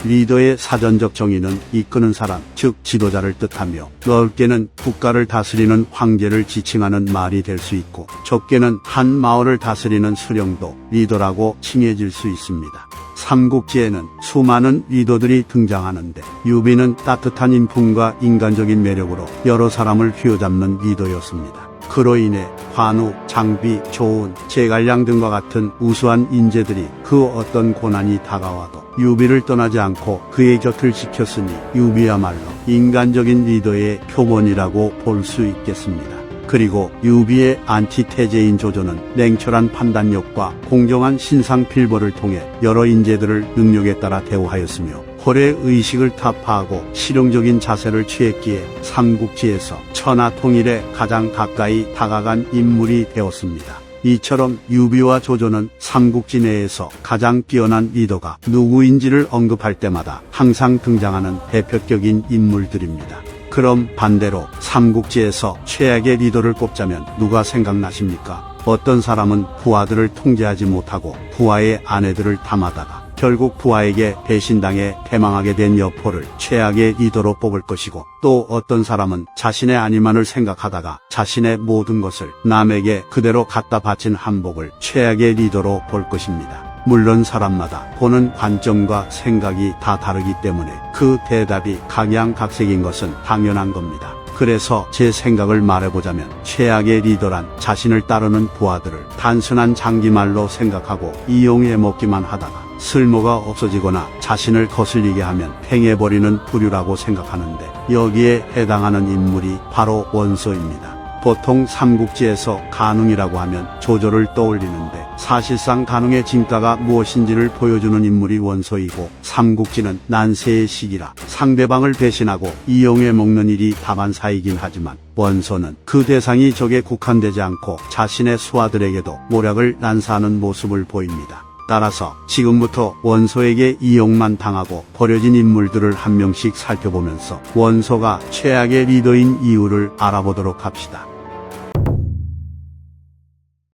리더의 사전적 정의는 이끄는 사람, 즉 지도자를 뜻하며 넓게는 국가를 다스리는 황제를 지칭하는 말이 될 수 있고 좁게는 한 마을을 다스리는 수령도 리더라고 칭해질 수 있습니다. 삼국지에는 수많은 리더들이 등장하는데 유비는 따뜻한 인품과 인간적인 매력으로 여러 사람을 휘어잡는 리더였습니다. 그로 인해 관우, 장비, 조은, 제갈량 등과 같은 우수한 인재들이 그 어떤 고난이 다가와도 유비를 떠나지 않고 그의 곁을 지켰으니 유비야말로 인간적인 리더의 표본이라고 볼 수 있겠습니다. 그리고 유비의 안티테제인 조조는 냉철한 판단력과 공정한 신상필벌을 통해 여러 인재들을 능력에 따라 대우하였으며 홀의 의식을 타파하고 실용적인 자세를 취했기에 삼국지에서 천하통일에 가장 가까이 다가간 인물이 되었습니다. 이처럼 유비와 조조는 삼국지 내에서 가장 뛰어난 리더가 누구인지를 언급할 때마다 항상 등장하는 대표적인 인물들입니다. 그럼 반대로 삼국지에서 최악의 리더를 꼽자면 누가 생각나십니까? 어떤 사람은 부하들을 통제하지 못하고 부하의 아내들을 탐하다가 결국 부하에게 배신당해 패망하게 된 여포를 최악의 리더로 뽑을 것이고, 또 어떤 사람은 자신의 안위만을 생각하다가 자신의 모든 것을 남에게 그대로 갖다 바친 한복을 최악의 리더로 볼 것입니다. 물론 사람마다 보는 관점과 생각이 다 다르기 때문에 그 대답이 각양각색인 것은 당연한 겁니다. 그래서 제 생각을 말해보자면 최악의 리더란 자신을 따르는 부하들을 단순한 장기말로 생각하고 이용해 먹기만 하다가 쓸모가 없어지거나 자신을 거슬리게 하면 팽해버리는 부류라고 생각하는데, 여기에 해당하는 인물이 바로 원소입니다. 보통 삼국지에서 간웅이라고 하면 조조를 떠올리는데 사실상 간웅의 진가가 무엇인지를 보여주는 인물이 원소이고, 삼국지는 난세의 시기라 상대방을 배신하고 이용해 먹는 일이 다반사이긴 하지만 원소는 그 대상이 적에 국한되지 않고 자신의 수하들에게도 모략을 난사하는 모습을 보입니다. 따라서 지금부터 원소에게 이용만 당하고 버려진 인물들을 한 명씩 살펴보면서 원소가 최악의 리더인 이유를 알아보도록 합시다.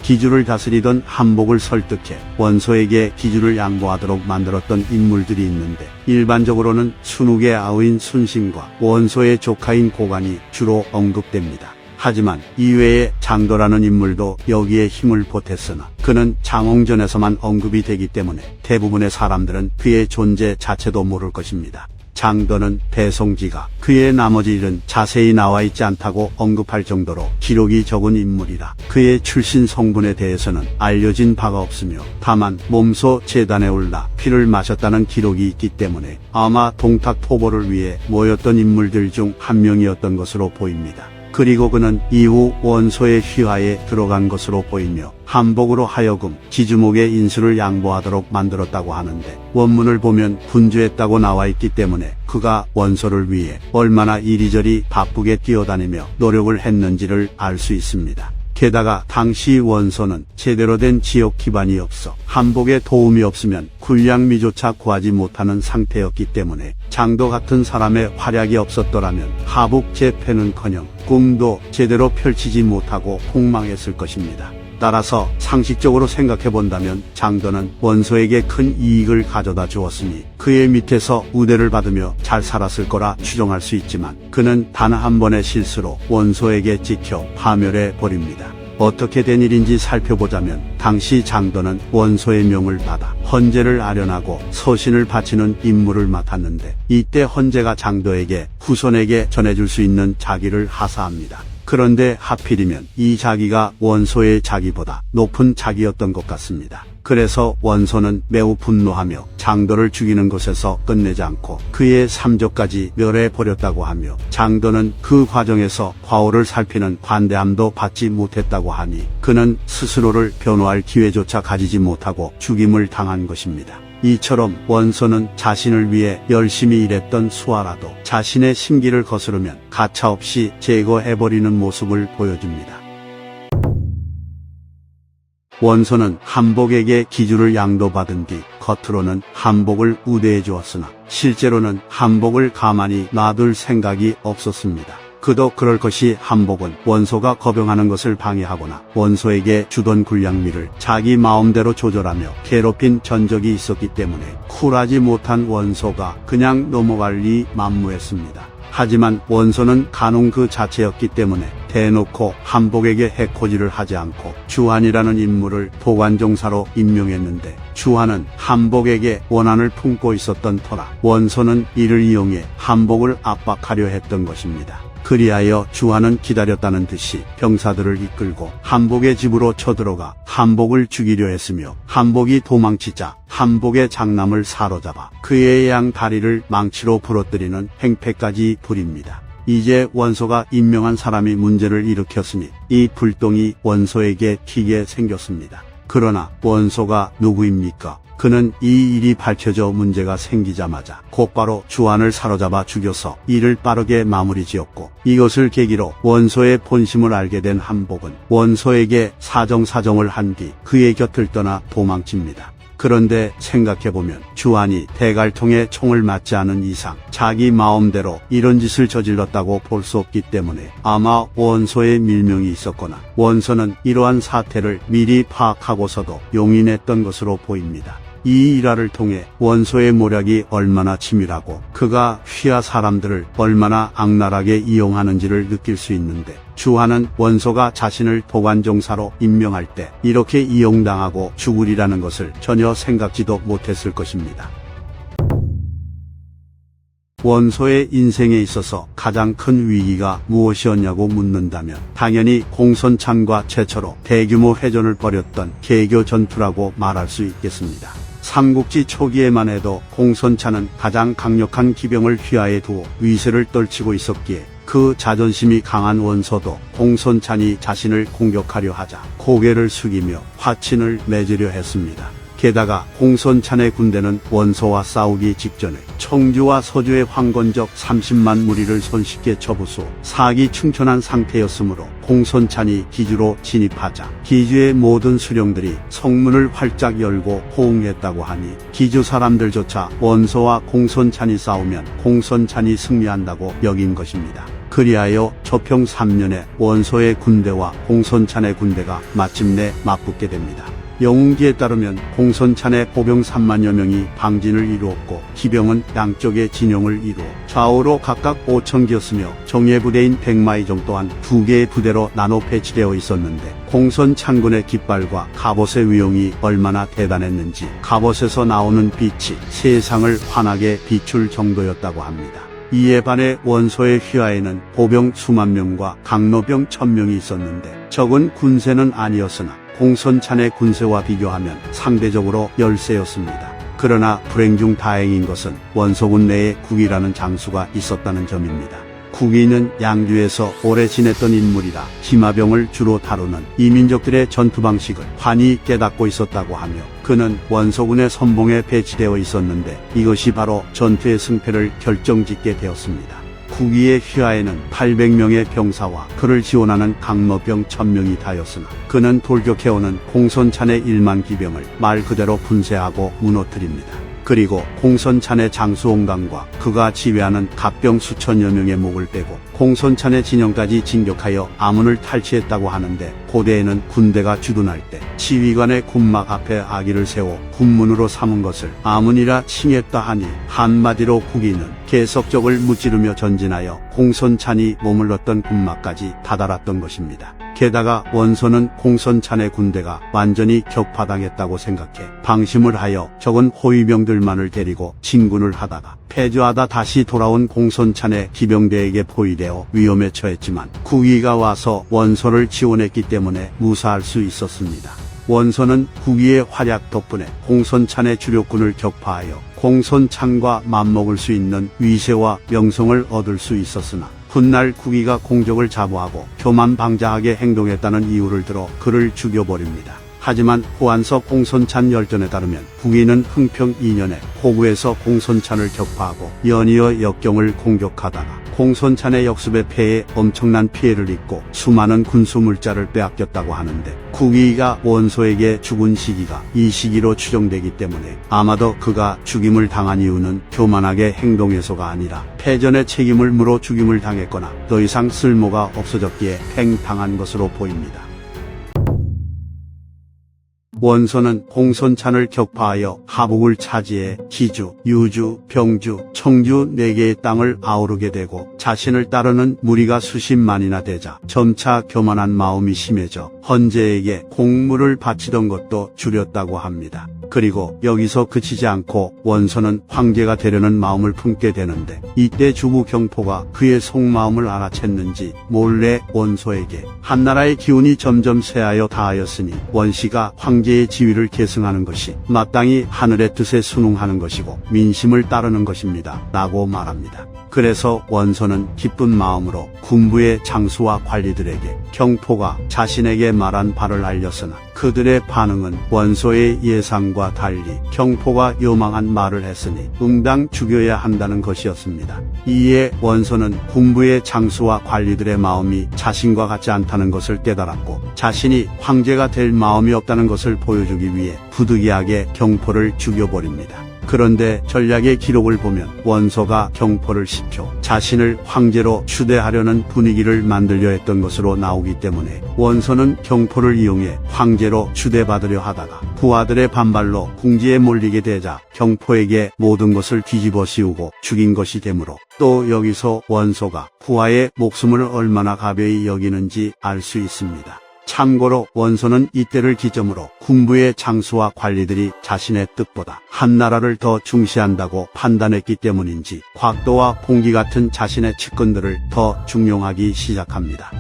기주를 다스리던 한복을 설득해 원소에게 기주를 양보하도록 만들었던 인물들이 있는데, 일반적으로는 순욱의 아우인 순신과 원소의 조카인 고관이 주로 언급됩니다. 하지만 이외에 장도라는 인물도 여기에 힘을 보탰으나 그는 장홍전에서만 언급이 되기 때문에 대부분의 사람들은 그의 존재 자체도 모를 것입니다. 장도는 배송지가 그의 나머지 일은 자세히 나와 있지 않다고 언급할 정도로 기록이 적은 인물이라 그의 출신 성분에 대해서는 알려진 바가 없으며, 다만 몸소 제단에 올라 피를 마셨다는 기록이 있기 때문에 아마 동탁 토벌을 위해 모였던 인물들 중 한 명이었던 것으로 보입니다. 그리고 그는 이후 원소의 휘하에 들어간 것으로 보이며 한복으로 하여금 기주목의 인수를 양보하도록 만들었다고 하는데, 원문을 보면 분주했다고 나와 있기 때문에 그가 원소를 위해 얼마나 이리저리 바쁘게 뛰어다니며 노력을 했는지를 알 수 있습니다. 게다가 당시 원소는 제대로 된 지역 기반이 없어 한복에 도움이 없으면 군량미조차 구하지 못하는 상태였기 때문에 장도 같은 사람의 활약이 없었더라면 하북 재패는커녕 꿈도 제대로 펼치지 못하고 폭망했을 것입니다. 따라서 상식적으로 생각해본다면 장도는 원소에게 큰 이익을 가져다 주었으니 그의 밑에서 우대를 받으며 잘 살았을 거라 추정할 수 있지만, 그는 단 한 번의 실수로 원소에게 찍혀 파멸해 버립니다. 어떻게 된 일인지 살펴보자면, 당시 장도는 원소의 명을 받아 헌제를 아련하고 서신을 바치는 임무를 맡았는데, 이때 헌제가 장도에게 후손에게 전해줄 수 있는 자기를 하사합니다. 그런데 하필이면 이 자기가 원소의 자기보다 높은 자기였던 것 같습니다. 그래서 원소는 매우 분노하며 장도를 죽이는 것에서 끝내지 않고 그의 삼족까지 멸해버렸다고 하며, 장도는 그 과정에서 과오를 살피는 관대함도 받지 못했다고 하니 그는 스스로를 변호할 기회조차 가지지 못하고 죽임을 당한 것입니다. 이처럼 원소는 자신을 위해 열심히 일했던 수하라도 자신의 심기를 거스르면 가차없이 제거해버리는 모습을 보여줍니다. 원소는 한복에게 기주를 양도받은 뒤 겉으로는 한복을 우대해 주었으나 실제로는 한복을 가만히 놔둘 생각이 없었습니다. 그도 그럴 것이 한복은 원소가 거병하는 것을 방해하거나 원소에게 주던 군량미를 자기 마음대로 조절하며 괴롭힌 전적이 있었기 때문에 쿨하지 못한 원소가 그냥 넘어갈 리 만무했습니다. 하지만 원소는 간웅 그 자체였기 때문에 대놓고 한복에게 해코지를 하지 않고 주한이라는 인물을 도관종사로 임명했는데, 주한은 한복에게 원한을 품고 있었던 터라 원소는 이를 이용해 한복을 압박하려 했던 것입니다. 그리하여 주한은 기다렸다는 듯이 병사들을 이끌고 한복의 집으로 쳐들어가 한복을 죽이려 했으며, 한복이 도망치자 한복의 장남을 사로잡아 그의 양 다리를 망치로 부러뜨리는 행패까지 부립니다. 이제 원소가 임명한 사람이 문제를 일으켰으니 이 불똥이 원소에게 튀게 생겼습니다. 그러나 원소가 누구입니까? 그는 이 일이 밝혀져 문제가 생기자마자 곧바로 주한을 사로잡아 죽여서 일을 빠르게 마무리 지었고, 이것을 계기로 원소의 본심을 알게 된 한복은 원소에게 사정을 한 뒤 그의 곁을 떠나 도망칩니다. 그런데 생각해보면 주한이 대갈통에 총을 맞지 않은 이상 자기 마음대로 이런 짓을 저질렀다고 볼 수 없기 때문에 아마 원소의 밀명이 있었거나 원소는 이러한 사태를 미리 파악하고서도 용인했던 것으로 보입니다. 이 일화를 통해 원소의 모략이 얼마나 치밀하고 그가 휘하 사람들을 얼마나 악랄하게 이용하는지를 느낄 수 있는데, 주한은 원소가 자신을 도관종사로 임명할 때 이렇게 이용당하고 죽으리라는 것을 전혀 생각지도 못했을 것입니다. 원소의 인생에 있어서 가장 큰 위기가 무엇이었냐고 묻는다면 당연히 공손찬과 최초로 대규모 회전을 벌였던 개교 전투라고 말할 수 있겠습니다. 삼국지 초기에만 해도 공손찬은 가장 강력한 기병을 휘하에 두어 위세를 떨치고 있었기에 그 자존심이 강한 원소도 공손찬이 자신을 공격하려 하자 고개를 숙이며 화친을 맺으려 했습니다. 게다가 공손찬의 군대는 원소와 싸우기 직전에 청주와 서주의 황건적 30만 무리를 손쉽게 쳐부수어 사기충천한 상태였으므로 공손찬이 기주로 진입하자 기주의 모든 수령들이 성문을 활짝 열고 호응했다고 하니 기주 사람들조차 원소와 공손찬이 싸우면 공손찬이 승리한다고 여긴 것입니다. 그리하여 조평 3년에 원소의 군대와 공손찬의 군대가 마침내 맞붙게 됩니다. 영웅기에 따르면 공손찬의 보병 3만여 명이 방진을 이루었고, 기병은 양쪽의 진영을 이루어 좌우로 각각 5,000기였으며 정예부대인 백마이정 또한 2개의 부대로 나눠 배치되어 있었는데, 공손찬군의 깃발과 갑옷의 위용이 얼마나 대단했는지 갑옷에서 나오는 빛이 세상을 환하게 비출 정도였다고 합니다. 이에 반해 원소의 휘하에는 보병 수만 명과 강로병 1,000명이 있었는데 적은 군세는 아니었으나 공손찬의 군세와 비교하면 상대적으로 열세였습니다. 그러나 불행 중 다행인 것은 원소군 내에 국이라는 장수가 있었다는 점입니다. 국이는 양주에서 오래 지냈던 인물이라 심화병을 주로 다루는 이민족들의 전투 방식을 환히 깨닫고 있었다고 하며, 그는 원소군의 선봉에 배치되어 있었는데 이것이 바로 전투의 승패를 결정짓게 되었습니다. 국위의 휘하에는 800명의 병사와 그를 지원하는 강로병 1,000명이 다였으나 그는 돌격해오는 공손찬의 1만 기병을 말 그대로 분쇄하고 무너뜨립니다. 그리고 공손찬의 장수 옹강과 그가 지휘하는 갑병 수천여 명의 목을 빼고 공손찬의 진영까지 진격하여 아문을 탈취했다고 하는데, 고대에는 군대가 주둔할 때 지휘관의 군막 앞에 아기를 세워 군문으로 삼은 것을 아문이라 칭했다 하니, 한마디로 국위는 계속적을 무찌르며 전진하여 공손찬이 머물렀던 군막까지 다다랐던 것입니다. 게다가 원소는 공손찬의 군대가 완전히 격파당했다고 생각해 방심을 하여 적은 호위병들만을 데리고 진군을 하다가 패주하다 다시 돌아온 공손찬의 기병대에게 포위되어 위험에 처했지만 국위가 와서 원소를 지원했기 때문에 무사할 수 있었습니다. 원소는 국위의 활약 덕분에 공손찬의 주력군을 격파하여 공손찬과 맞먹을 수 있는 위세와 명성을 얻을 수 있었으나, 훗날 국위가 공적을 자부하고 교만방자하게 행동했다는 이유를 들어 그를 죽여버립니다. 하지만 후한서 공손찬 열전에 따르면 북인은 흥평 2년에 포구에서 공손찬을 격파하고 연이어 역경을 공격하다가 공손찬의 역습에 패해 엄청난 피해를 입고 수많은 군수 물자를 빼앗겼다고 하는데 국위가 원소에게 죽은 시기가 이 시기로 추정되기 때문에 아마도 그가 죽임을 당한 이유는 교만하게 행동해서가 아니라 패전의 책임을 물어 죽임을 당했거나 더 이상 쓸모가 없어졌기에 팽당한 것으로 보입니다. 원소는 공손찬을 격파하여 하북을 차지해 기주, 유주, 병주, 청주 4개의 땅을 아우르게 되고 자신을 따르는 무리가 수십만이나 되자 점차 교만한 마음이 심해져 헌제에게 공물을 바치던 것도 줄였다고 합니다. 그리고 여기서 그치지 않고 원소는 황제가 되려는 마음을 품게 되는데 이때 주부 경포가 그의 속마음을 알아챘는지 몰래 원소에게 한나라의 기운이 점점 쇠하여 닿았으니 원씨가 황제의 지위를 계승하는 것이 마땅히 하늘의 뜻에 순응하는 것이고 민심을 따르는 것입니다 라고 말합니다. 그래서 원소는 기쁜 마음으로 군부의 장수와 관리들에게 경포가 자신에게 말한 바를 알렸으나 그들의 반응은 원소의 예상과 달리 경포가 요망한 말을 했으니 응당 죽여야 한다는 것이었습니다. 이에 원소는 군부의 장수와 관리들의 마음이 자신과 같지 않다는 것을 깨달았고 자신이 황제가 될 마음이 없다는 것을 보여주기 위해 부득이하게 경포를 죽여버립니다. 그런데 전략의 기록을 보면 원소가 경포를 시켜 자신을 황제로 추대하려는 분위기를 만들려 했던 것으로 나오기 때문에 원소는 경포를 이용해 황제로 추대받으려 하다가 부하들의 반발로 궁지에 몰리게 되자 경포에게 모든 것을 뒤집어 씌우고 죽인 것이 되므로 또 여기서 원소가 부하의 목숨을 얼마나 가벼이 여기는지 알 수 있습니다. 참고로 원소는 이때를 기점으로 군부의 장수와 관리들이 자신의 뜻보다 한나라를 더 중시한다고 판단했기 때문인지 곽도와 봉기 같은 자신의 측근들을 더 중용하기 시작합니다.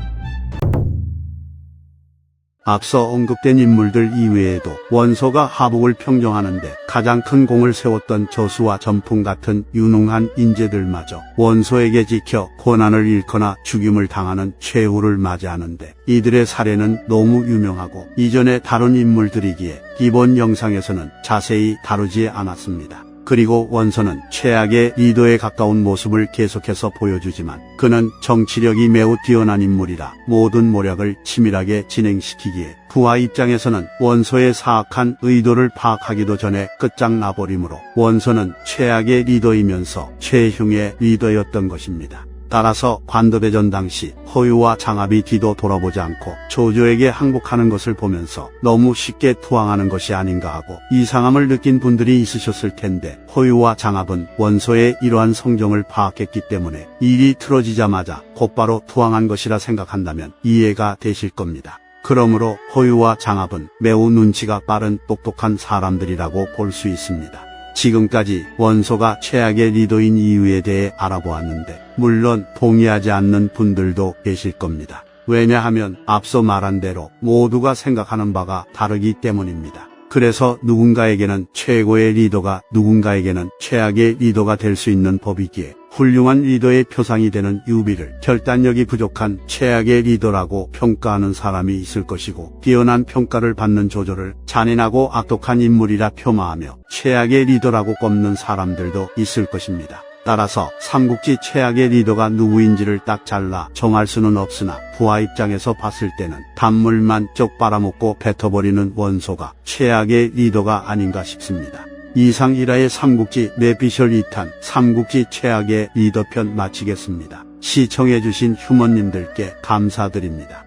앞서 언급된 인물들 이외에도 원소가 하북을 평정하는데 가장 큰 공을 세웠던 저수와 전풍 같은 유능한 인재들마저 원소에게 지켜 고난을 잃거나 죽임을 당하는 최후를 맞이하는데 이들의 사례는 너무 유명하고 이전에 다룬 인물들이기에 이번 영상에서는 자세히 다루지 않았습니다. 그리고 원소는 최악의 리더에 가까운 모습을 계속해서 보여주지만 그는 정치력이 매우 뛰어난 인물이라 모든 모략을 치밀하게 진행시키기에 부하 입장에서는 원소의 사악한 의도를 파악하기도 전에 끝장나버리므로 원소는 최악의 리더이면서 최흉의 리더였던 것입니다. 따라서 관도대전 당시 허유와 장압이 뒤도 돌아보지 않고 조조에게 항복하는 것을 보면서 너무 쉽게 투항하는 것이 아닌가 하고 이상함을 느낀 분들이 있으셨을 텐데 허유와 장압은 원소의 이러한 성정을 파악했기 때문에 일이 틀어지자마자 곧바로 투항한 것이라 생각한다면 이해가 되실 겁니다. 그러므로 허유와 장압은 매우 눈치가 빠른 똑똑한 사람들이라고 볼 수 있습니다. 지금까지 원소가 최악의 리더인 이유에 대해 알아보았는데 물론 동의하지 않는 분들도 계실 겁니다. 왜냐하면 앞서 말한 대로 모두가 생각하는 바가 다르기 때문입니다. 그래서 누군가에게는 최고의 리더가 누군가에게는 최악의 리더가 될 수 있는 법이기에 훌륭한 리더의 표상이 되는 유비를 결단력이 부족한 최악의 리더라고 평가하는 사람이 있을 것이고 뛰어난 평가를 받는 조조를 잔인하고 악독한 인물이라 폄하하며 최악의 리더라고 꼽는 사람들도 있을 것입니다. 따라서 삼국지 최악의 리더가 누구인지를 딱 잘라 정할 수는 없으나 부하 입장에서 봤을 때는 단물만 쩍 빨아먹고 뱉어버리는 원소가 최악의 리더가 아닌가 싶습니다. 이상 1화의 삼국지 뇌피셜 2탄 삼국지 최악의 리더편 마치겠습니다. 시청해주신 휴머님들께 감사드립니다.